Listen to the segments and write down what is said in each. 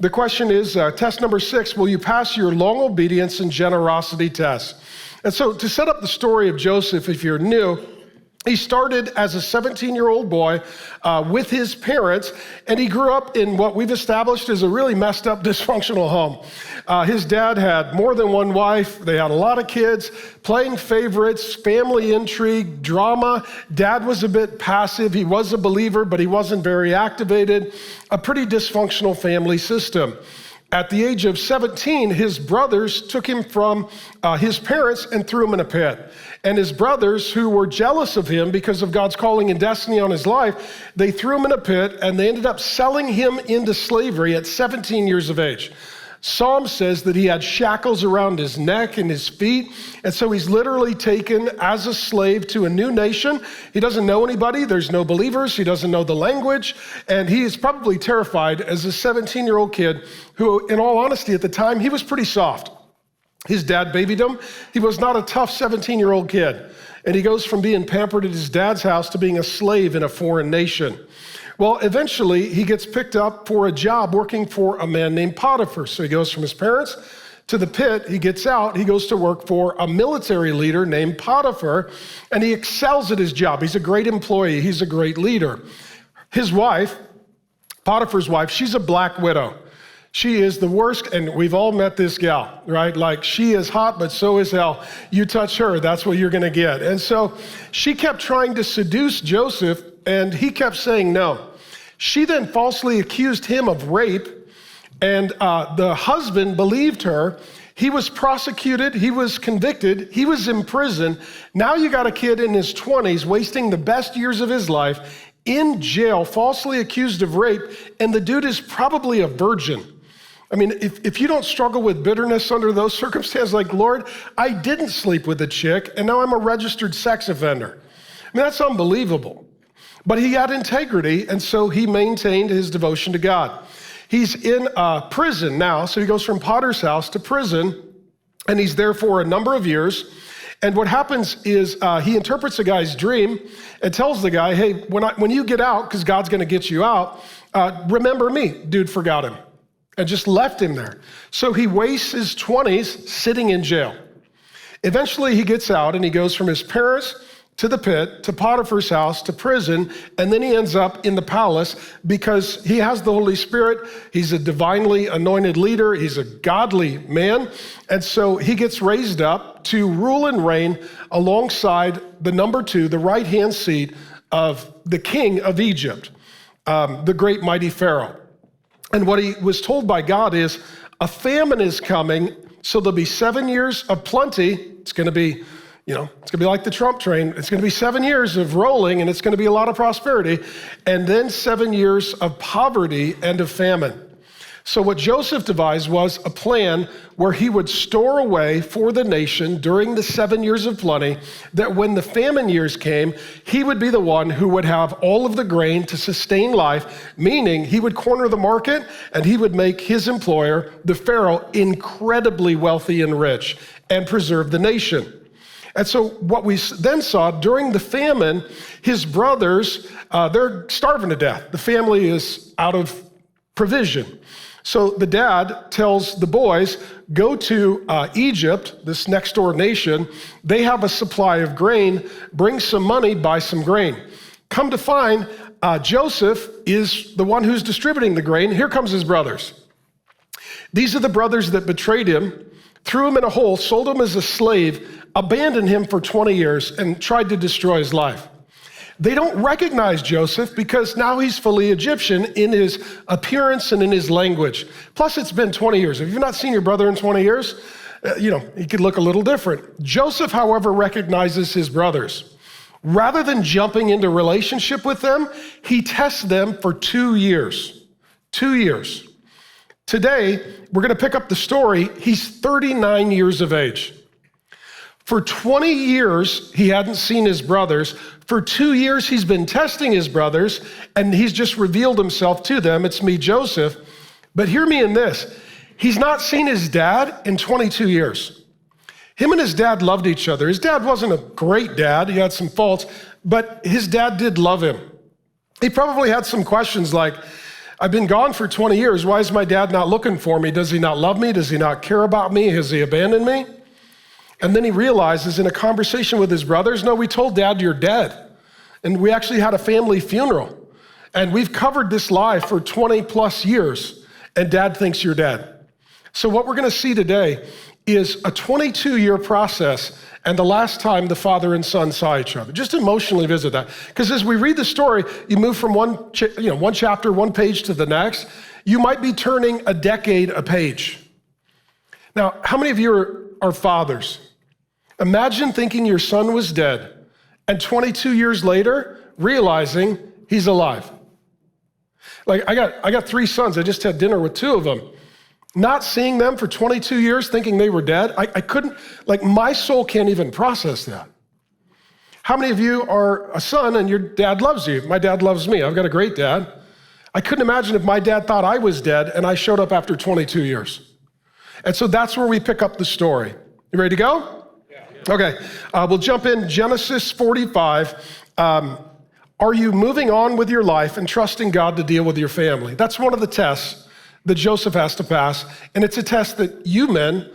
The question is, test number 6, will you pass your long obedience and generosity test? And so to set up the story of Joseph, if you're new, he started as a 17-year-old boy with his parents, and he grew up in what we've established is a really messed up, dysfunctional home. His dad had more than one wife. They had a lot of kids, playing favorites, family intrigue, drama. Dad was a bit passive. He was a believer, but he wasn't very activated. A pretty dysfunctional family system. At the age of 17, his brothers took him from his parents and threw him in a pit. And his brothers, who were jealous of him because of God's calling and destiny on his life, they threw him in a pit, and they ended up selling him into slavery at 17 years of age. Psalm says that he had shackles around his neck and his feet, and so he's literally taken as a slave to a new nation. He doesn't know anybody. There's no believers. He doesn't know the language, and he is probably terrified as a 17-year-old kid who, in all honesty, at the time, he was pretty soft. His dad babied him. He was not a tough 17-year-old kid, and he goes from being pampered at his dad's house to being a slave in a foreign nation. Well, eventually, he gets picked up for a job working for a man named Potiphar. So he goes from his parents to the pit. He gets out. He goes to work for a military leader named Potiphar, and he excels at his job. He's a great employee. He's a great leader. His wife, Potiphar's wife, she's a black widow. She is the worst, and we've all met this gal, right? Like, she is hot, but so is hell. You touch her, that's what you're going to get. And so she kept trying to seduce Joseph, and he kept saying no. She then falsely accused him of rape, and the husband believed her. He was prosecuted, he was convicted, he was in prison. Now you got a kid in his 20s wasting the best years of his life in jail, falsely accused of rape, and the dude is probably a virgin. I mean, if you don't struggle with bitterness under those circumstances, like, Lord, I didn't sleep with a chick, and now I'm a registered sex offender. I mean, that's unbelievable. But he had integrity, and so he maintained his devotion to God. He's in prison now, so he goes from Potter's house to prison, and he's there for a number of years. And what happens is he interprets a guy's dream and tells the guy, hey, when you get out, because God's going to get you out, remember me. Dude forgot him and just left him there. So he wastes his 20s sitting in jail. Eventually he gets out and he goes from his parents to the pit, to Potiphar's house, to prison, and then he ends up in the palace because he has the Holy Spirit. He's a divinely anointed leader. He's a godly man. And so he gets raised up to rule and reign alongside the number 2, the right-hand seat of the king of Egypt, the great mighty Pharaoh. And what he was told by God is a famine is coming, so there'll be 7 years of plenty. It's going to be like the Trump train. It's going to be 7 years of rolling, and it's going to be a lot of prosperity, and then 7 years of poverty and of famine. So what Joseph devised was a plan where he would store away for the nation during the 7 years of plenty, that when the famine years came, he would be the one who would have all of the grain to sustain life, meaning he would corner the market and he would make his employer, the Pharaoh, incredibly wealthy and rich and preserve the nation. And so what we then saw during the famine, his brothers, they're starving to death. The family is out of provision. So the dad tells the boys, go to Egypt, this next door nation. They have a supply of grain. Bring some money, buy some grain. Come to find, Joseph is the one who's distributing the grain. Here comes his brothers. These are the brothers that betrayed him, threw him in a hole, sold him as a slave, abandoned him for 20 years, and tried to destroy his life. They don't recognize Joseph because now he's fully Egyptian in his appearance and in his language. Plus, it's been 20 years. If you've not seen your brother in 20 years, he could look a little different. Joseph, however, recognizes his brothers. Rather than jumping into relationship with them, he tests them for 2 years. 2 years. Today, we're going to pick up the story. He's 39 years of age. For 20 years, he hadn't seen his brothers. For 2 years, he's been testing his brothers, and he's just revealed himself to them. It's me, Joseph. But hear me in this. He's not seen his dad in 22 years. Him and his dad loved each other. His dad wasn't a great dad. He had some faults, but his dad did love him. He probably had some questions like, I've been gone for 20 years. Why is my dad not looking for me? Does he not love me? Does he not care about me? Has he abandoned me? And then he realizes in a conversation with his brothers, no, we told Dad you're dead. And we actually had a family funeral. And we've covered this lie for 20 plus years. And Dad thinks you're dead. So what we're going to see today is a 22-year process and the last time the father and son saw each other. Just emotionally visit that. Because as we read the story, you move from one chapter, one page to the next. You might be turning a decade a page. Now, how many of you are fathers? Imagine thinking your son was dead and 22 years later, realizing he's alive. Like I got 3 sons. I just had dinner with 2 of them. Not seeing them for 22 years, thinking they were dead, I couldn't, my soul can't even process that. How many of you are a son and your dad loves you? My dad loves me. I've got a great dad. I couldn't imagine if my dad thought I was dead and I showed up after 22 years. And so that's where we pick up the story. You ready to go? Yeah. Okay, we'll jump in Genesis 45. Are you moving on with your life and trusting God to deal with your family? That's one of the tests that Joseph has to pass, and it's a test that you men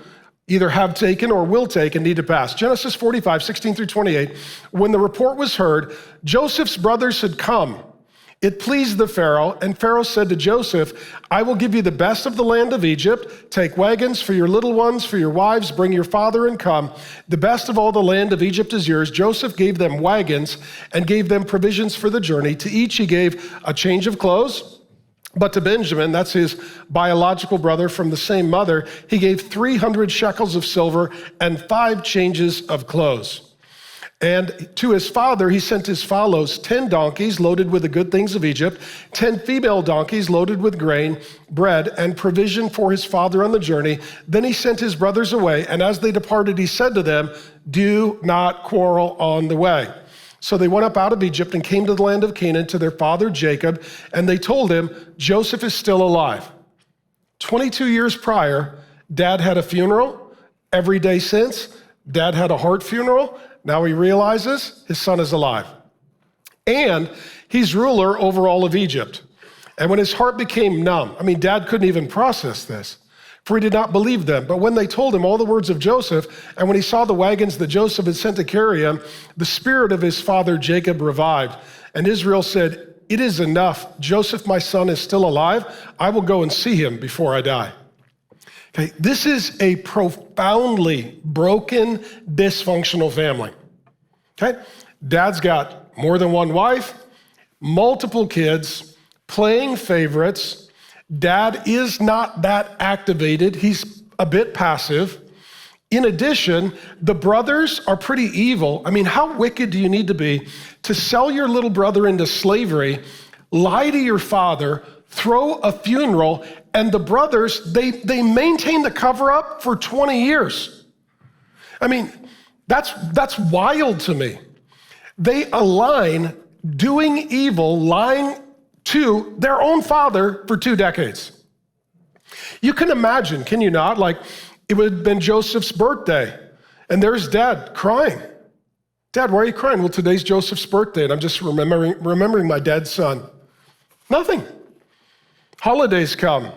either have taken or will take and need to pass. Genesis 45, 16 through 28, when the report was heard, Joseph's brothers had come. It pleased the Pharaoh, and Pharaoh said to Joseph, I will give you the best of the land of Egypt. Take wagons for your little ones, for your wives, bring your father and come. The best of all the land of Egypt is yours. Joseph gave them wagons and gave them provisions for the journey. To each he gave a change of clothes. But to Benjamin, that's his biological brother from the same mother, he gave 300 shekels of silver and 5 changes of clothes. And to his father, he sent as follows: 10 donkeys loaded with the good things of Egypt, 10 female donkeys loaded with grain, bread, and provision for his father on the journey. Then he sent his brothers away, and as they departed, he said to them, do not quarrel on the way. So they went up out of Egypt and came to the land of Canaan to their father Jacob, and they told him, Joseph is still alive. 22 years prior, Dad had a funeral. Every day since, Dad had a heart funeral. Now he realizes his son is alive. And he's ruler over all of Egypt. And when his heart became numb, Dad couldn't even process this, for he did not believe them. But when they told him all the words of Joseph, and when he saw the wagons that Joseph had sent to carry him, the spirit of his father Jacob revived. And Israel said, it is enough. Joseph, my son, is still alive. I will go and see him before I die. Okay, this is a profoundly broken, dysfunctional family. Okay, Dad's got more than one wife, multiple kids, playing favorites. Dad is not that activated. He's a bit passive. In addition, the brothers are pretty evil. How wicked do you need to be to sell your little brother into slavery, lie to your father, throw a funeral, and the brothers, they maintain the cover-up for 20 years. That's wild to me. They align doing evil, lying to their own father for 2 decades. You can imagine, can you not? It would have been Joseph's birthday, and there's Dad crying. Dad, why are you crying? Well, today's Joseph's birthday, and I'm just remembering my dead son. Nothing. Holidays come.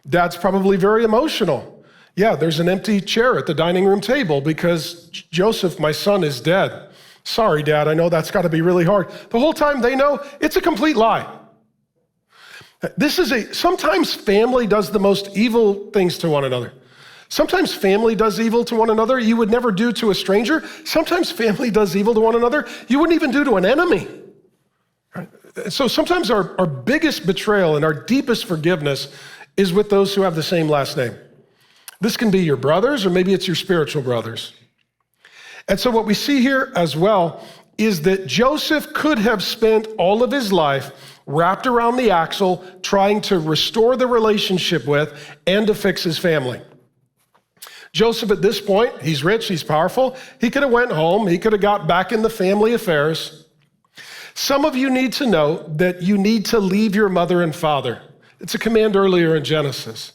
Dad's probably very emotional. Yeah, there's an empty chair at the dining room table because Joseph, my son, is dead. Sorry, Dad, I know that's got to be really hard. The whole time they know it's a complete lie. Sometimes family does the most evil things to one another. Sometimes family does evil to one another you would never do to a stranger. Sometimes family does evil to one another you wouldn't even do to an enemy. Right? So sometimes our biggest betrayal and our deepest forgiveness is with those who have the same last name. This can be your brothers, or maybe it's your spiritual brothers. And so what we see here as well is that Joseph could have spent all of his life wrapped around the axle, trying to restore the relationship with and to fix his family. Joseph, at this point, he's rich, he's powerful. He could have went home. He could have got back in the family affairs. Some of you need to know that you need to leave your mother and father. It's a command earlier in Genesis.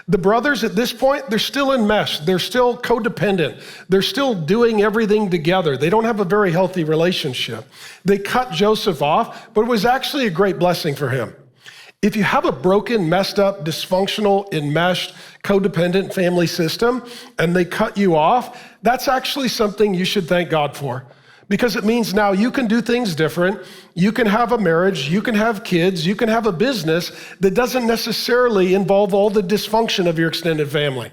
The brothers at this point, they're still enmeshed. They're still codependent. They're still doing everything together. They don't have a very healthy relationship. They cut Joseph off, but it was actually a great blessing for him. If you have a broken, messed up, dysfunctional, enmeshed, codependent family system and they cut you off, that's actually something you should thank God for, because it means now you can do things different. You can have a marriage, you can have kids, you can have a business that doesn't necessarily involve all the dysfunction of your extended family.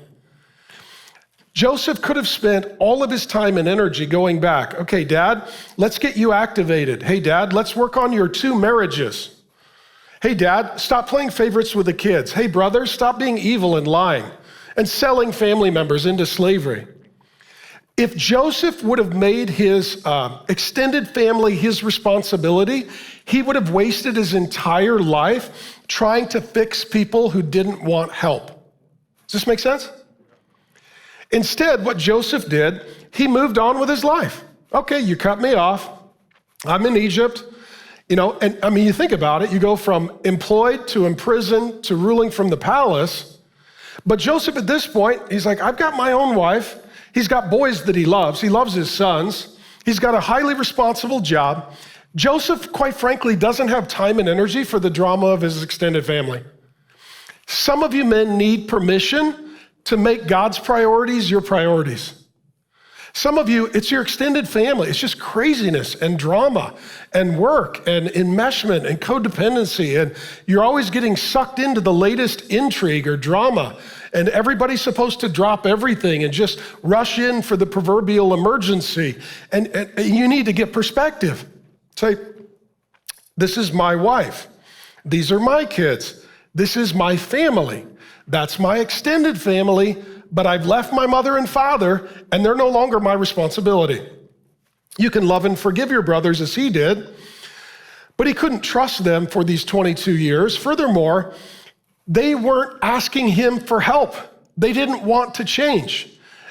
Joseph could have spent all of his time and energy going back. Okay, Dad, let's get you activated. Hey, Dad, let's work on your 2 marriages. Hey, Dad, stop playing favorites with the kids. Hey, brother, stop being evil and lying and selling family members into slavery. If Joseph would have made his extended family his responsibility, he would have wasted his entire life trying to fix people who didn't want help. Does this make sense? Instead, what Joseph did, he moved on with his life. Okay, you cut me off. I'm in Egypt. And I mean, you think about it, you go from employed to imprisoned to ruling from the palace. But Joseph at this point, he's like, I've got my own wife. He's got boys that he loves. He loves his sons. He's got a highly responsible job. Joseph, quite frankly, doesn't have time and energy for the drama of his extended family. Some of you men need permission to make God's priorities your priorities. Some of you, it's your extended family. It's just craziness and drama and work and enmeshment and codependency. And you're always getting sucked into the latest intrigue or drama. And everybody's supposed to drop everything and just rush in for the proverbial emergency. And you need to get perspective. Say, this is my wife. These are my kids. This is my family. That's my extended family. But I've left my mother and father, and they're no longer my responsibility. You can love and forgive your brothers as he did, but he couldn't trust them for these 22 years. Furthermore, they weren't asking him for help. They didn't want to change.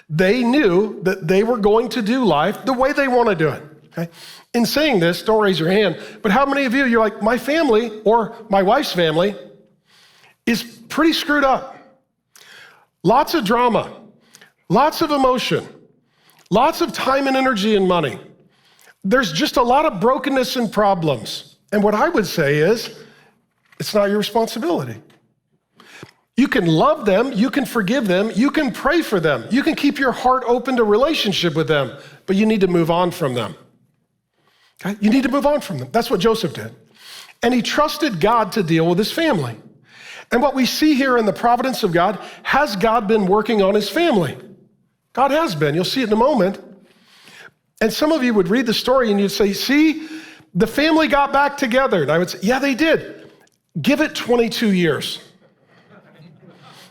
They knew that they were going to do life the way they want to do it. Okay? In saying this, don't raise your hand, but how many of you, you're like, my family or my wife's family is pretty screwed up. Lots of drama, lots of emotion, lots of time and energy and money. There's just a lot of brokenness and problems. And what I would say is, it's not your responsibility. You can love them, you can forgive them, you can pray for them, you can keep your heart open to relationship with them, but you need to move on from them. Okay? You need to move on from them. That's what Joseph did. And he trusted God to deal with his family. And what we see here in the providence of God, has God been working on his family? God has been. You'll see it in a moment. And some of you would read the story and you'd say, see, the family got back together. And I would say, yeah, they did. Give it 22 years.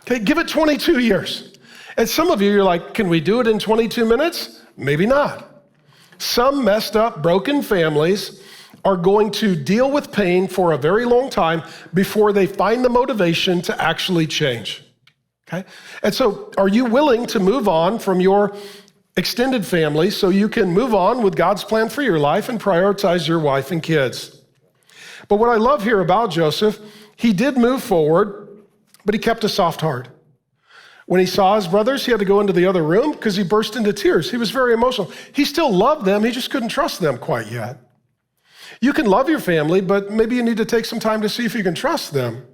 Okay, give it 22 years. And some of you, you're like, can we do it in 22 minutes? Maybe not. Some messed up, broken families are going to deal with pain for a very long time before they find the motivation to actually change, okay? And so are you willing to move on from your extended family so you can move on with God's plan for your life and prioritize your wife and kids? But what I love here about Joseph, he did move forward, but he kept a soft heart. When he saw his brothers, he had to go into the other room because he burst into tears. He was very emotional. He still loved them, he just couldn't trust them quite yet. You can love your family, but maybe you need to take some time to see if you can trust them.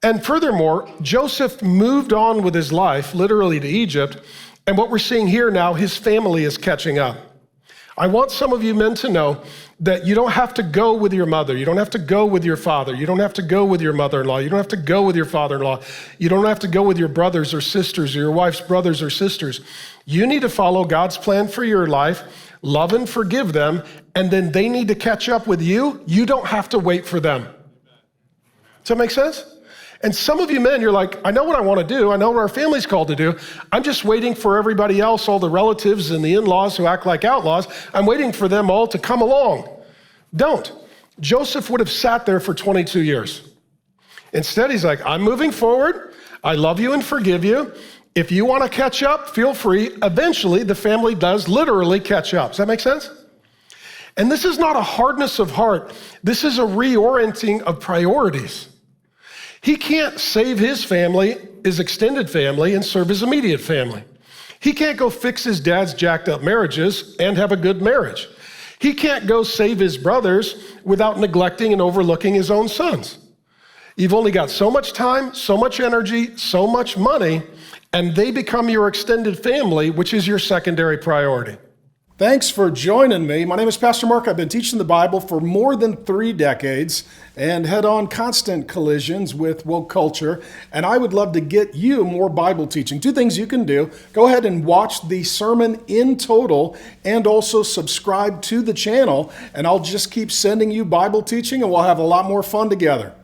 And furthermore, Joseph moved on with his life, literally to Egypt, and what we're seeing here now, his family is catching up. I want some of you men to know that you don't have to go with your mother. You don't have to go with your father. You don't have to go with your mother-in-law. You don't have to go with your father-in-law. You don't have to go with your brothers or sisters or your wife's brothers or sisters. You need to follow God's plan for your life, love and forgive them, and then they need to catch up with you. You don't have to wait for them. Does that make sense? And some of you men, you're like, I know what I want to do. I know what our family's called to do. I'm just waiting for everybody else, all the relatives and the in-laws who act like outlaws. I'm waiting for them all to come along. Don't. Joseph would have sat there for 22 years. Instead, he's like, I'm moving forward. I love you and forgive you. If you want to catch up, feel free. Eventually, the family does literally catch up. Does that make sense? And this is not a hardness of heart. This is a reorienting of priorities. He can't save his family, his extended family, and serve his immediate family. He can't go fix his dad's jacked up marriages and have a good marriage. He can't go save his brothers without neglecting and overlooking his own sons. You've only got so much time, so much energy, so much money, and they become your extended family, which is your secondary priority. Thanks for joining me. My name is Pastor Mark. I've been teaching the Bible for more than 3 decades and head on constant collisions with woke culture. And I would love to get you more Bible teaching. 2 things you can do. Go ahead and watch the sermon in total and also subscribe to the channel. And I'll just keep sending you Bible teaching and we'll have a lot more fun together.